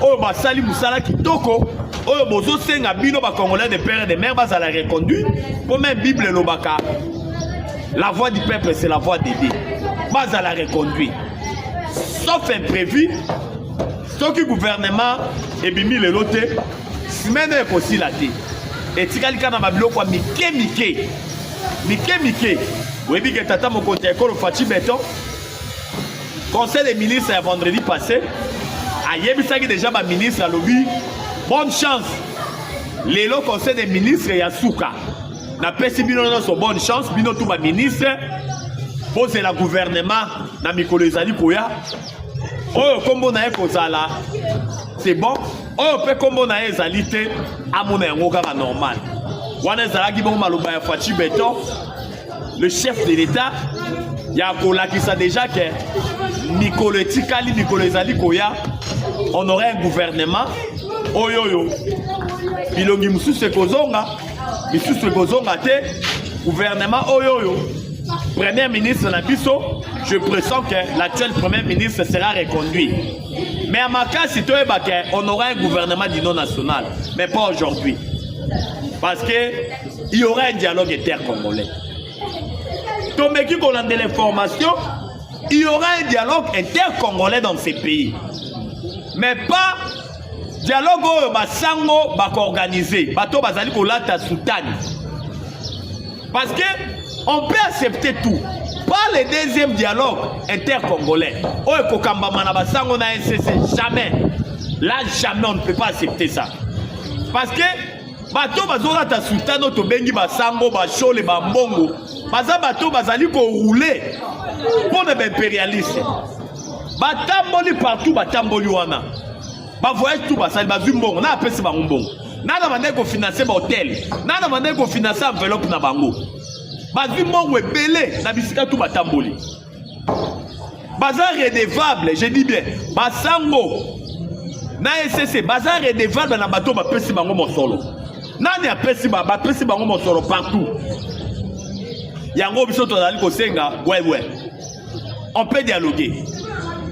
Oh ba sali musala kitoko. Oh bozo senga bino ba Congolais de père et de mère bazala reconduire. Pour même Bible lobaka. La voix du peuple c'est la voix de Dieu. Bazala reconduire. Sauf imprévu. Sauf que gouvernement et bimi le lote. Semaine est aussi la té. Et tikalika na babilo kwa mike. Oui, bien que tata mon côté école Fati Béton. Conseil des ministres vendredi passé. Ayebisaki déjà ma ministre à lobby. Bonne chance. Lélo conseil des ministres Yasuka. Na pesi bino so bonne chance bino tout ma ministre. Poser la gouvernement na mikolo ezali koya. Oh kombo na ekozala. C'est bon. Oh pe kombo na ezali te amona yango kaka normal. Wana ezalaki bon maloba ya Fati Béton. Le chef de l'État, il y a qui ça déjà que Nicole Tikali, Nicole Zalikoya, on aurait un gouvernement. Oh yo yo, Bilongi Moussou Sekozonga, Moussou Sekozonga te, gouvernement oh yo yo. Premier ministre Nabiso, je pressens que l'actuel premier ministre sera reconduit. Mais à ma cas, si tu es baquet, on aura un gouvernement d'union nationale, mais pas aujourd'hui. Parce qu'il y aura un dialogue inter-congolais. Tombeki qu'on a de l'information, il y aura un dialogue inter-congolais dans ces pays. Mais pas dialogue où basango organisé, bato bazali kolata soutane. Parce que on peut accepter tout. Pas le deuxième dialogue inter-congolais. Oh kokamba mana basango na NCC jamais. Là jamais on ne peut pas accepter ça. Parce que bato bazola ta soutane to bengi basango ba chole ba mbongo. Baza bato bazali ko rouler pour les impérialistes. Batamboli partout batamboli wana. Ba voyage tout basali bazui mbongo na apesi ba mbongo. Na na mande ko financer ba hôtel. Na na mande ko financer enveloppe na bango. Bazui mbongo ebele na bisika tout batamboli. Baza redevable, je dis bien. Basango na SCC baza redevable na bato ba pesi bango mosolo. Nani apesi ba pesi bango mosolo partout. Yango biso tozali kosenga ouais. On peut dialoguer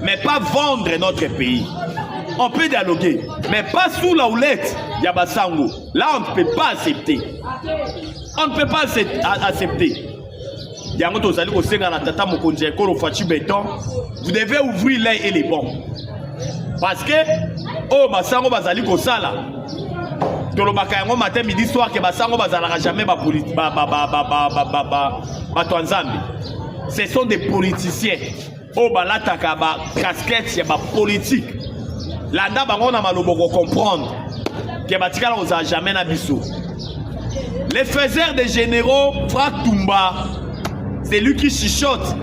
mais pas vendre notre pays. On peut dialoguer mais pas sous la houlette ya basango. Là on ne peut pas accepter. On ne peut pas accepter. Yango tozali kosenga na tata mokonzi ekolo Fati Béton. Vous devez ouvrir l'œil et les bons. Parce que oh basango bazali kosala. Tolobaka yango matin midi soir que basango bazalaka jamais ba politique ce sont des politiciens. Oh balataka ba casquette ya ba politique. Landa bango na malobo ko comprendre que batikala oza jamais na biso. Les faiseurs des généraux Frak Tumba, c'est lui qui chichote.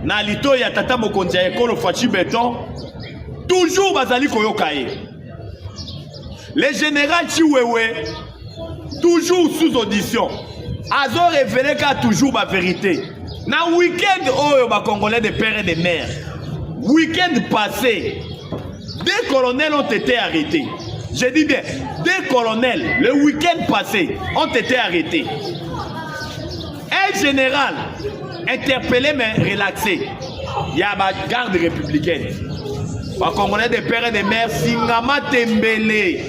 Na lito ya tata mokonzi ekolo Fati Béton. Toujours bazali koyokaye. Les généraux Chiwewe, toujours sous audition. Azo révélé qu'a toujours ma vérité. Na week-end, oh, ba Congolais de père et de mère. week-end passé, 2 colonels ont été arrêtés. Je dis bien, 2 colonels, le week-end passé, ont été arrêtés. Un général, interpellé mais relaxé. Il y a ma garde républicaine. Les Congolais de père et de mère, Singama Tembele.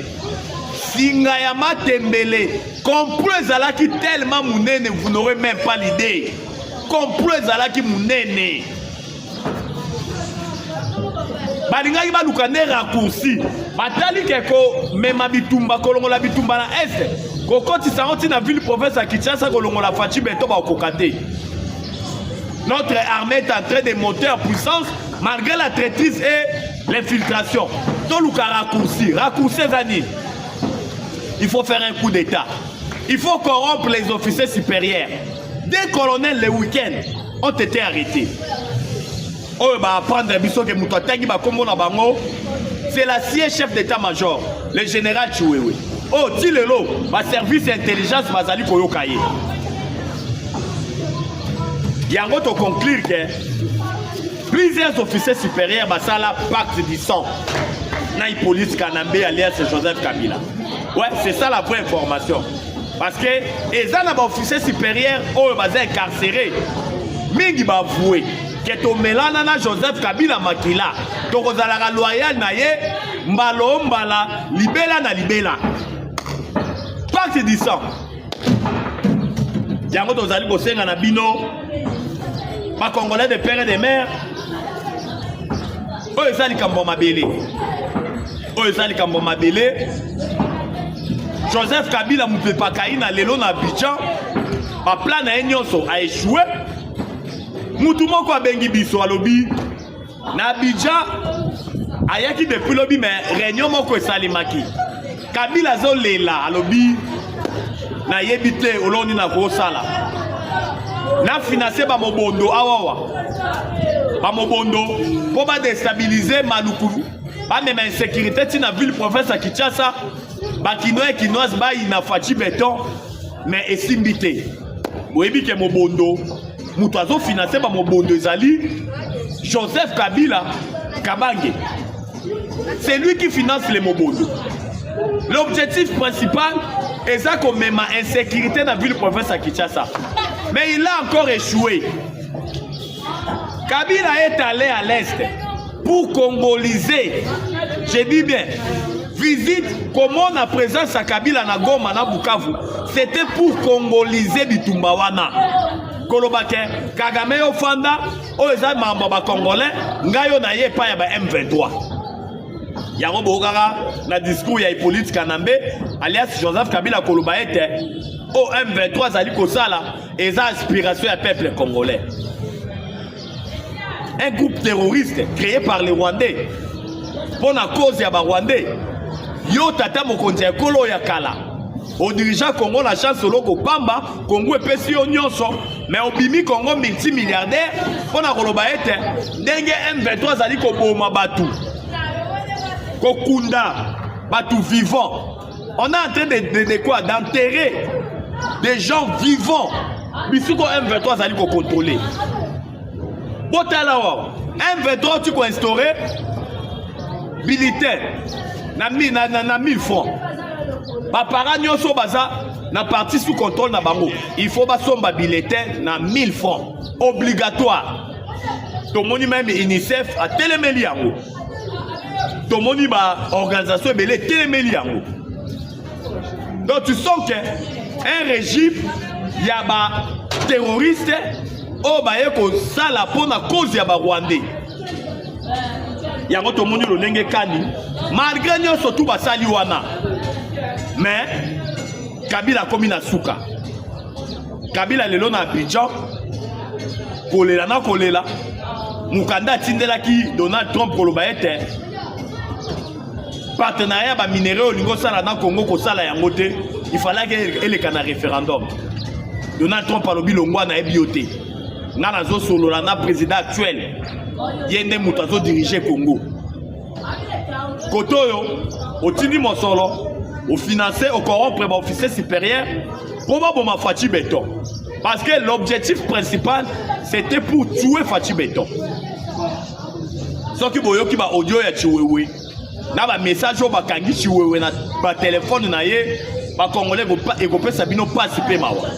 Singayama Tembele. Complot Zalaki tellement mounene, vous n'aurez même pas l'idée. Complot Zalaki mounene. Balingaki balukane raccourci. Batali keko mema bitumba kolongola bitumba na est. Kokoti santi na ville province à Kinshasa kolongola Fachi Beto ba okokate. Notre armée est en train de monter en puissance malgré la traîtrise et l'infiltration. Tout le raccourci, raccourci Zani. Il faut faire un coup d'état. Il faut corrompre les officiers supérieurs. 2 colonels le week-end ont été arrêtés. Oh, bah, prendre c'est l'ancien chef d'état-major, le général Chouewe. Oh, Tilelo, ma service d'intelligence Bazali Koyokaye. Il y a un autre conclure que plusieurs officiers supérieurs basala pacte du sang. Naï police Kanambe alias Joseph Kabila. Ouais, c'est ça la vraie information. Parce que les officiers supérieurs ont été incarcérés. Mingi ba voué. Que to melana na Joseph Kabila makila. To kozala loyal na ye mbalo mbala libela na libela. Pacte du sang. Yango tozali kosenga na bino. Ba Congolais de père et de mère. Oyo ezali kambo mabele. Oyo ezali kambo mabele. Joseph Kabila Moupepakaï na lelo na Abidjan. Ba plan na nyonso a échoué. Mutu moko abengi biso alobi na Abidjan ayaki depuis lobi mais réunion moko esalimaki. Kabila zo lela alobi na yebite oloni na kosala. Na financer ba mobondo awawa. Ba mobondo pour ba déstabiliser Maluku. Ba même insécurité tina ville province à Kinshasa. Ba kinois kinoise ba ina Fachi Beton mais esimbité. Boyebi ke mobondo mutu azo financer ba mobondo ezali Joseph Kabila Kabange. C'est lui qui finance les mobondo. L'objectif principal est ça qu'on met ma insécurité dans la ville province à Kinshasa. Mais il a encore échoué. Kabila est allé à l'est pour congoliser. Je dis bien, visite comment la présence à Kabila na Goma na Bukavu, c'était pour congoliser Bitumbawana. Kolobake Kagame ofanda oza mamba ba congolais ngayo na ye pa ya ba M23. Yango bokara na discours ya Hippolyte Kanambe alias Joseph Kabila koloba ete o M23 zali kosala eza aspiration ya peuple congolais. Un groupe terroriste créé par les Rwandais pour la cause ya ba Rwandais. Yo tata mokonzi ya kolo ya kala. Au dirigeant Congo la chance loko pamba Congo epesi yo nyonso mais obimi Congo multimilliardaire pona koloba ete ndenge M23 zali ko boma batu kokunda batu vivants. On est en train de quoi d'enterrer des gens vivants. Bisuko M23 zali ko contrôler. Botala wa M23 tu ko instaurer militaire na 1000 francs. Bapara nyonso baza na parti sous contrôle na bango. Il faut basomba bulletin na 1000 francs obligatoire. Tomoni même UNICEF a télémeli yango. Tomoni ba organisation belé télémeli yango. Donc tu sens que un régime ya ba terroriste o ba yeko sala pona cause ya ba Rwandais. Yango tomoni lo ndenge kani malgré nyonso tout basali wana. Mais Kabila komi na suka. Kabila lelo na Abidjan kolela na kolela mukanda tindela ki Donald Trump koloba ete partenariat ba minéraux lingo sala na Congo ko sala yango te. Il fallait que ele kana référendum. Donald Trump alobi longwa na ebioté. Na nazo solola na président actuel yende mutu azo diriger Congo. Kotoyo otindi mosolo au financer, au corrompre les officiers supérieurs pour ma Fachi Beton. Parce que l'objectif principal, c'était pour tuer Fachi Beton. soki boyoki ba audio ya chiwewe na ba message o bakangi chiwewe na ba téléphone na ye ba congolais ekopesa bino pasi pe mawa.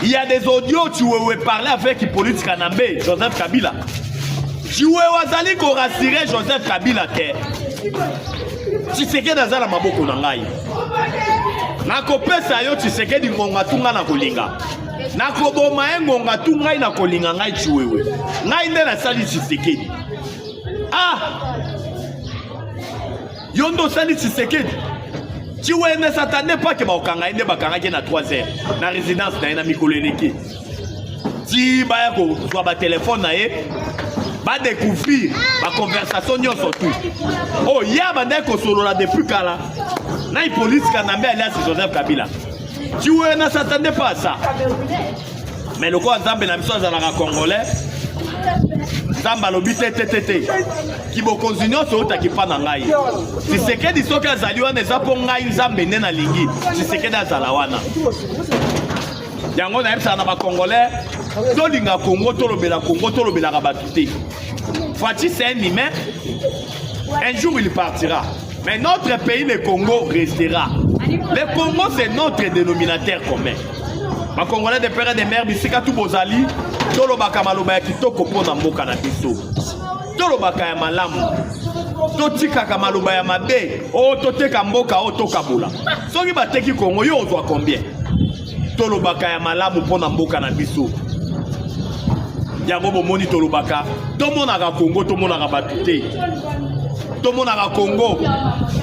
Il y a des audios chiwewe parler avec Hippolyte Kanambe, Joseph Kabila. Chiwewe azali ko rassurer Joseph Kabila ke Tshisekedi azala maboko na ngai. Nakopesa yo Tshisekedi ngonga tunga na kolinga. Nakoboma ngonga tunga na kolinga ngai chiwewe. Ngai nde na sali Tshisekedi. Ah! Yondo sali Tshisekedi. Chiwewe ne s'attendait pas que bakanga ende bakanga ke na 3h na résidence na mikolo eleki. Ti ba ko soit ba téléphone na ye ba découvrir ba conversation nyonso tout. Oh ya bande ko solola depuis kala. Na police Kanambe alias Joseph Kabila. Chiwewe ne s'attendait pas à ça. Mais le quoi Nzambe na biso azalaka congolais. Nzambe alobi tete. Kibokonzi nyonso otaki pa na ngai. Tshisekedi soki azali wana eza po ngai Nzambe nde na lingi. Tshisekedi azala wana. Yango na yebisa na ba congolais tolinga Congo tolobelaka batu te. Fachi c'est un humain. Un jour il partira. Mais notre pays, le Congo, restera. Le Congo, c'est notre dénominateur commun. Ma Congolais de père et de mère, bisika tout bozali, tolobaka maloba ya kitoko pona mboka na biso. Tolobaka ya malamu. Totika ka maloba ya mabe, o toteka mboka o tokabula. Soki bateki Congo yo ozwa combien? Tolobaka ya malamu pona mboka na biso. Yango bomoni tolobaka, tomonaka Congo, tomonaka batu te. Tomonaka Congo,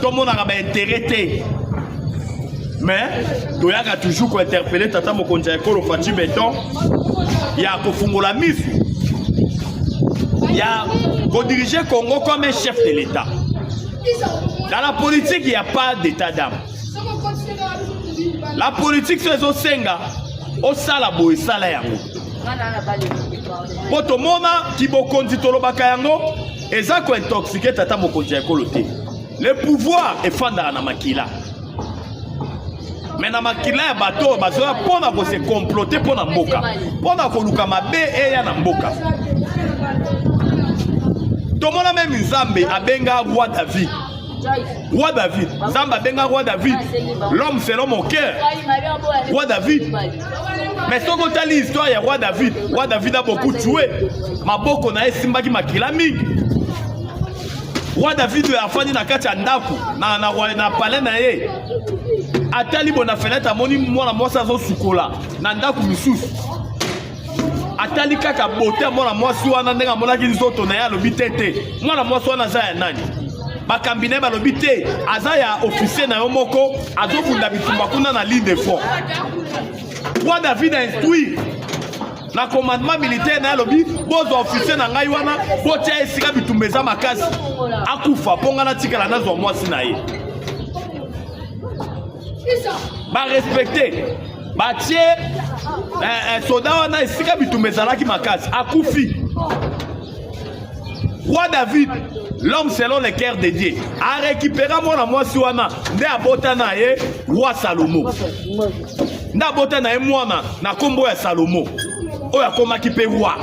tomonaka ba intérêt te. Mais toyaka toujours ko interpeller tata mokonzi ya ekolo Fachi Beton ya kofungola misu. Ya ko diriger Congo comme un chef de l'État. Dans la politique, il n'y a pas d'état d'âme. La politique c'est au senga, au sala boy sala yango. Poto mona kibokonzi tolobaka yango eza ko intoxiquer tata mokonzi ya ekolo te. Le pouvoir est fandara na makila. Mais na makila ya bato bazoya pona ko se comploter pona mboka. Pona ko luka mabe eya na mboka. Tomona même Nzambe abenga roi David. Roi David, Nzambe abenga roi David. L'homme selon mon cœur. Roi David. Mais si on a l'histoire ya roi David a beaucoup tué. Maboko na esimbaki makila mingi. Roi David a fani na kati ya ndaku na palais na ye. Atali bona fenêtre amoni mwana mwasi azo sukola na ndaku misusu. Atali kaka bote mwana mwasi wana ndenga monaki nzoto na ya lobi tete. Mwana mwasi wana za ya nani? Bakambine balobi te aza ya officier na yo moko azofunda bitumba kuna na ligne de front. Roi David a instruit na commandement militaire na lobi bozo officier na ngai wana botia esika bitumbeza makasi akufa ponga na tikala na zo mwasi na ye. Ba respecter ba tie soda wana esika bitumbeza laki makasi akufi. Roi David, l'homme selon le cœur de Dieu, a récupéré mon mwasi wana nde abota na ye roi Salomo. Nde abota na ye mwana na kombo ya Salomo. Oya komaki pe roi.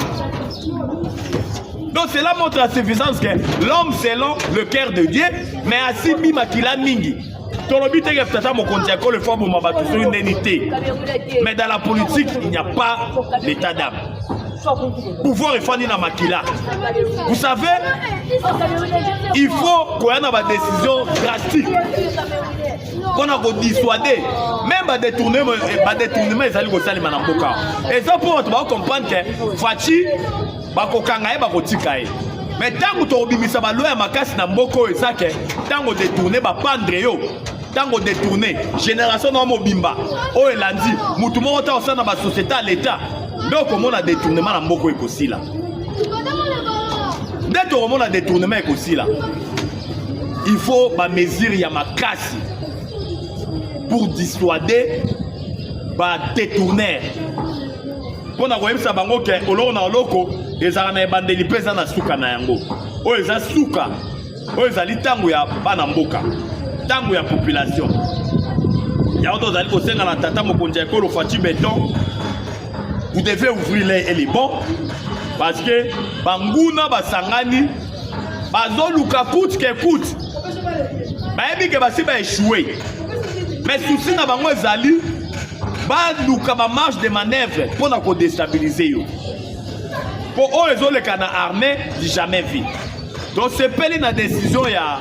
Donc cela montre la suffisance que l'homme selon le cœur de Dieu, mais asibi makila mingi. Tolobi te tata mokonzi ya le fort bomba batu sur une unité. Mais dans la politique, il n'y a pas l'état d'âme. Pouvoir est fani na makila. Vous savez, il faut qu'on ait des décisions drastiques. Qu'on a dissuadé. Même des détournements, ils allaient au salim en Boka. Et ça pour comprendre que Fachi, Bakokanga, Bakotikae. Mais tant que tu as obimisa ba loi makasi na mboko ezake, tant que détourner ba pendre yo, tant que détourner génération na mobimba. O elandi, mutu mo ta osana ba société à l'état. Donc comment on a détournement na mboko ekosila. Dès que on a détournement ekosila. Il faut ba mesure ya makasi pour dissuader ba détourner. Pour na koyebisa bango ke oloko na oloko ezala na ebandeli pesa na suka na yango. O eza suka. O ezali tango ya bana mboka. Tango ya population. Ya oto zali ko senga na tata mokonzi ya ekolo Fachi Beton. Vous devez ouvrir les bons. parce que banguna basangani bazoluka coûte que coûte bayebi ke basi ba échoué mais souci na bango ezali baluka ba marge de manœuvre mpona kodestabiliser yo po oyo ezoleka na armée du jamais vu. Donc sepeli na décision ya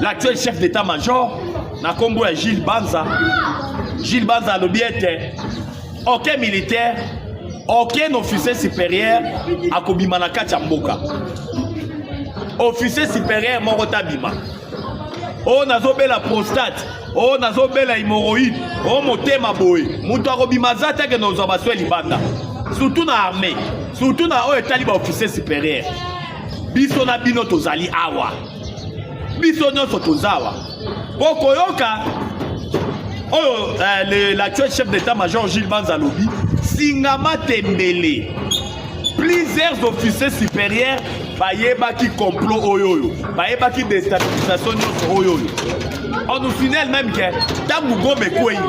l'actuel chef d'état-major na kombo ya Gilles Banza. Gilles Banza alobi ete aucun militaire, aucun officier supérieur akobima na kati ya mboka. Officier supérieur moko tabima. O nazobela prostate, o nazobela hémorroïde, o motema boye. Mutu akobima za teke nozwa baswe libanda. Surtout na armée, surtout na oyo etali ba officier supérieur. Biso na bino tozali awa. Biso nyonso tozawa. Poko yoka oyo l'actuel chef d'état-major Gilles Banza lobi Singama Tembele. Plusieurs officiers supérieurs bayebaki complot oyoyo, bayebaki déstabilisation nyonso oyoyo. On nous signale même que Tamou Gome Kouya,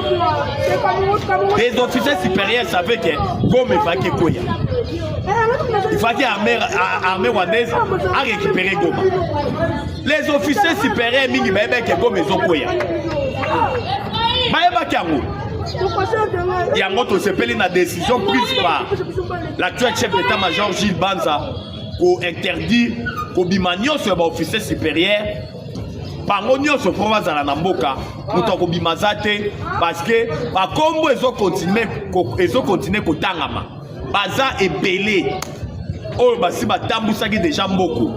les officiers supérieurs savaient que Gome Fake Kouya. Il fallait l'armée rwandaise a récupéré Goma. Les officiers supérieurs mingi bayebaki que Gome Kouya. Bayebaki yango. Yango to sepeli na décision prise par l'actuel chef d'état-major Gilles Banza pour interdire kobima nyonso ba officier supérieur bango nyonso po bazala na mboka mutu akobima za te parce que bakombo ezokontinue kotangama baza ebele oyo basi batambusaki deja mbongo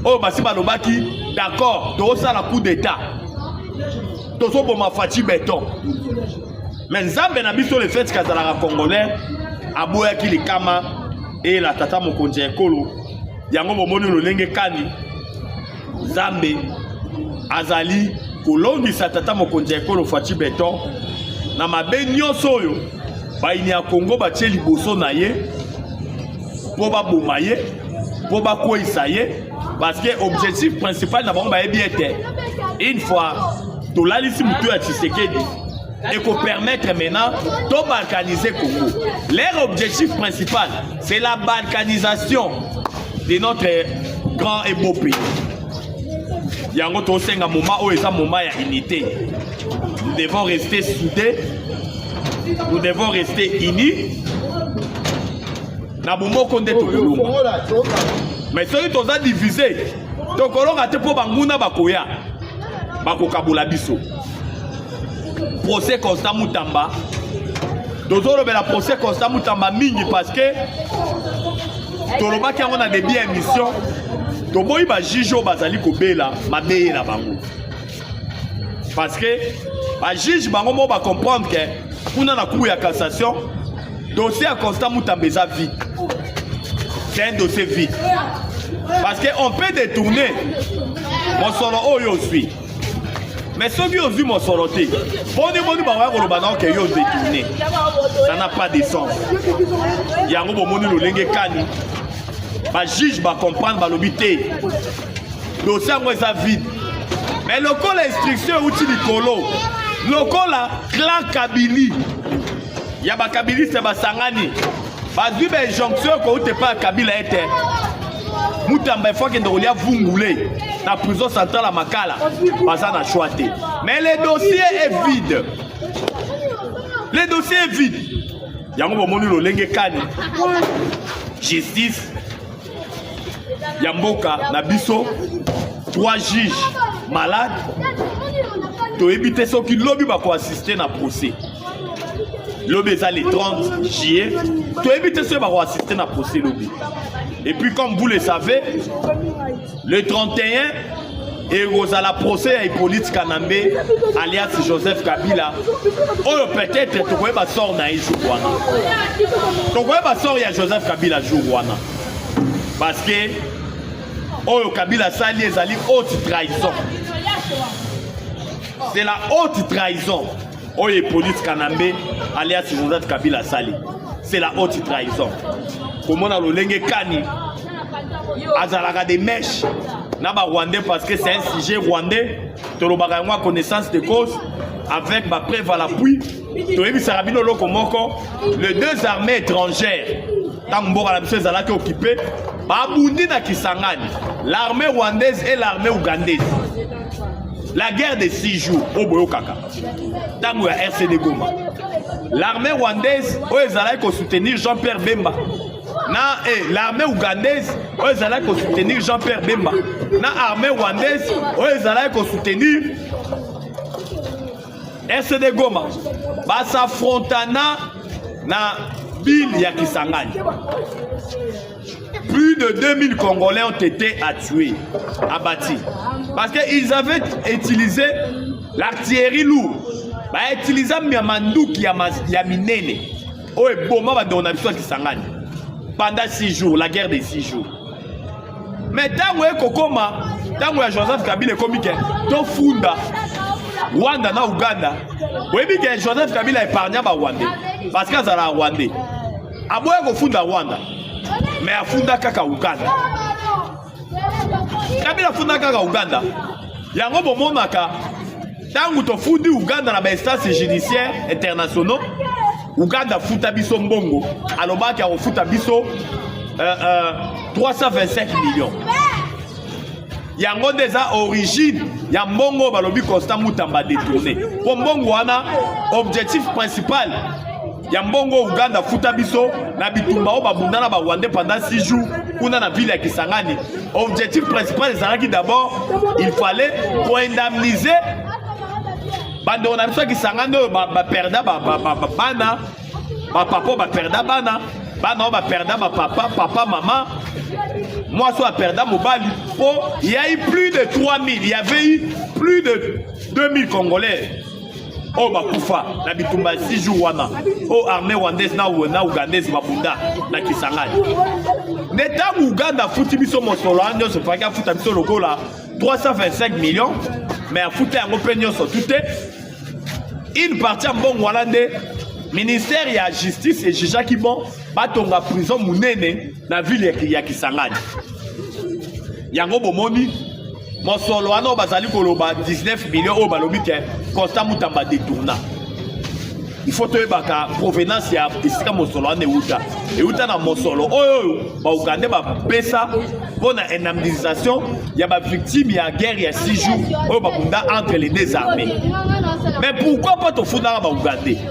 oyo basi balobaki d'accord tozosala coup d'état tozoboma Faci Beton mais nzambe na biso le fait kazalaka congolais aboyaki likama et la tata mokonzi ya ekolo yango bomoni lolenge kani Zambe azali kolongisa tata mokonzi ya ekolo Faci Beton na mabe nyonso oyo baini ya Congo batie liboso na ye po baboma ye po bakweyisa ye parce que objectif principal na bango bayebi ete une fois tolalisi mutu ya Tshisekedi et qu'on permettre maintenant de balkaniser Congo. Leur objectif principal, c'est la balkanisation de notre grand et beau pays. Yango to senga moment où est un moment de unité. Nous devons rester soudés. Nous devons rester unis. Na bomo konde to kulunga. Mais ceux qui sont divisés, to kolonga te po banguna bakoya. Bakokabula biso. Procès Constant Moutamba. Dozoro la procès Constant Moutamba mingi parce que tolobaki on a des biens émission. Toboyi ba jijo bazali kobela mabeye na bango. Parce que ba juge bango mo ba comprendre que kuna na cour ya cassation dossier à Constant Moutamba za vide. C'est un dossier vide. Parce que on peut détourner mon solo oyo suis. Mais ceux qui ont vu mon soroté, ça n'a pas de sens. Il y a un moment où le juge va comprendre l'obité. Le sang est vide. Mais le col instruction est outil du colo. Le col a clan Kabili. Il y a un Kabili, c'est un Sangani. Il y a une jonction qui n'est pas Kabila. Moutamba il faut que nous vungulé la prison centrale à Makala baza na choité mais le dossier est vide. Le dossier est vide. Yango bomoni lolenge kani justice Yamboka na biso 3 juges malades to éviter ceux qui lobby ba ko assister na procès. Lobby ça les 30 juillet to éviter ceux ba ko assister na procès lobby. Et puis comme vous le savez, le 31, et à la procès à Hippolyte Kanambe, alias Joseph Kabila, ou peut-être tu pouvez pas sortir dans jour tu pouvez pas sortir Joseph Kabila jour parce que oh Kabila sali ezali haute trahison. C'est la haute trahison. Oh Hippolyte Kanambe, alias Joseph Kabila sali. C'est la haute trahison. Comment on a le lenge kani azalaka des mèches naba rwandais parce que c'est un sujet rwandais tolobaka ngwa connaissance de cause avec ma preuve à l'appui toyebi sarabino loko moko les deux armées étrangères tant mboka na biso ezalaki occupé babundi na Kisangani l'armée rwandaise et l'armée ougandaise. La guerre de 6 jours au Boyokaka tango ya RCD Goma. L'armée rwandaise oyo ezalaki soutenir Jean-Pierre Bemba na l'armée ougandaise oyo ezalaki soutenir Jean-Pierre Bemba na armée rwandaise oyo ezalaki soutenir RCD Goma basafrontana na ville ya Kisangani. Plus de 2000 Congolais ont été tués, abattus. Parce qu'ils avaient utilisé l'artillerie lourde. Ils ont utilisé Miamanduki ya Minene. Oye boma ba dona biso Kisangani. Pendant 6 jours, la guerre de 6 jours. Mais tango e kokoma, tango ya Joseph Kabila komike, to funda Rwanda na Uganda. Oui, que Joseph Kabila épargna ba Rwanda. Parce que ça la Rwanda. Aboye ko funda Rwanda. Mais a funda kaka Uganda. Kabila funda kaka Uganda. Yango bomonaka tangu to fundi Uganda na ba instance judiciaire internationaux. Uganda futa biso mbongo. Alobaki a futa biso 325 millions. Yango déjà origine ya mbongo balobi Constant Mutamba détourné. Pour mbongo wana objectif principal ya mbongo Uganda futa biso na bitumba o babundana ba Rwanda pendant 6 jours kuna na ville ya Kisangani. Objectif principal ezalaki d'abord il fallait pour indemniser bando na biso Kisangani ba perda bana ba papa ba perda bana ba perda ba papa maman. Moi, soit perdu Mobali. Il y a eu plus de 3000. Il y avait eu plus de 2000 Congolais. Oh, Bakoufa, na bitumba 6 jours wana. Oh, armée rwandaise na ougandaise babunda na Kisangani. Neta Ouganda futi biso mosolo ando se faka futa biso lokola 325 millions. Mais a futa yango penyo so tout une partie en bon walande. Ministère ya justice et juge qui bon batonga prison munene na ville ya Kisangani. Yango bomoni mosolo wana bazali koloba 19 millions o balobi ke Constant Mutamba détourna. Il faut te baka provenance ya esika mosolo wana euta na mosolo oyo ba Uganda ba pesa pona indemnisation ya ba victime ya guerre ya 6 jours oyo bakunda entre les deux armées. Mais pourquoi pas te foutre ba Uganda?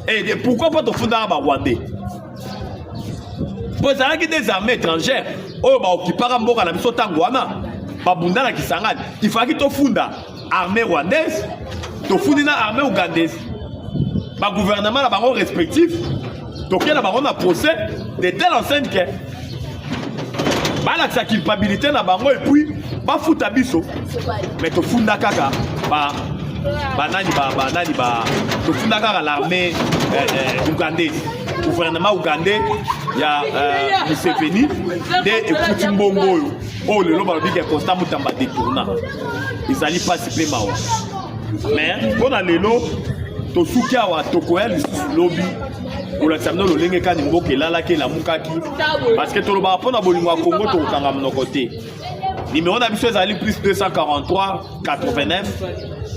Et pourquoi pas te foutre dans Rwandais? Pour ça qu'il y a des armées étrangères, oh bah qui parlent mboka na biso tangwana, babunda na Kisangani, il faut qu'il te funda armée rwandaise, te funda na armée ougandaise. Ba gouvernement la baron respectif, donc il y a la baron à procès de telle enceinte que ba la culpabilité na baron et puis ba fouta biso. Mais te funda kaka ba banani to funda kaka l'armée ougandaise. Gouvernement ougandais ya Museveni de Putin Mbongo oh le loba bi ke Constant Mutamba détourna ezali pas pe mawa mais pona lelo to sukia wa tokoel lobby pour la samno lo lenge kani mboka elala ke la mukaki parce que to loba pona bolingo ya Congo to kanga mnokote numéro na biso ezali plus 243 89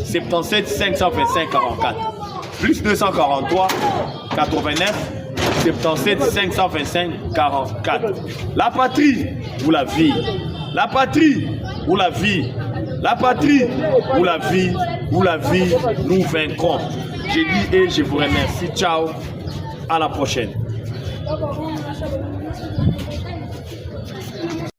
77 525 44 plus 243 89 77 525 44. La patrie ou la vie. La patrie ou la vie. La patrie ou la vie. Ou la vie, nous vaincrons. Je dis et je vous remercie. Ciao. À la prochaine.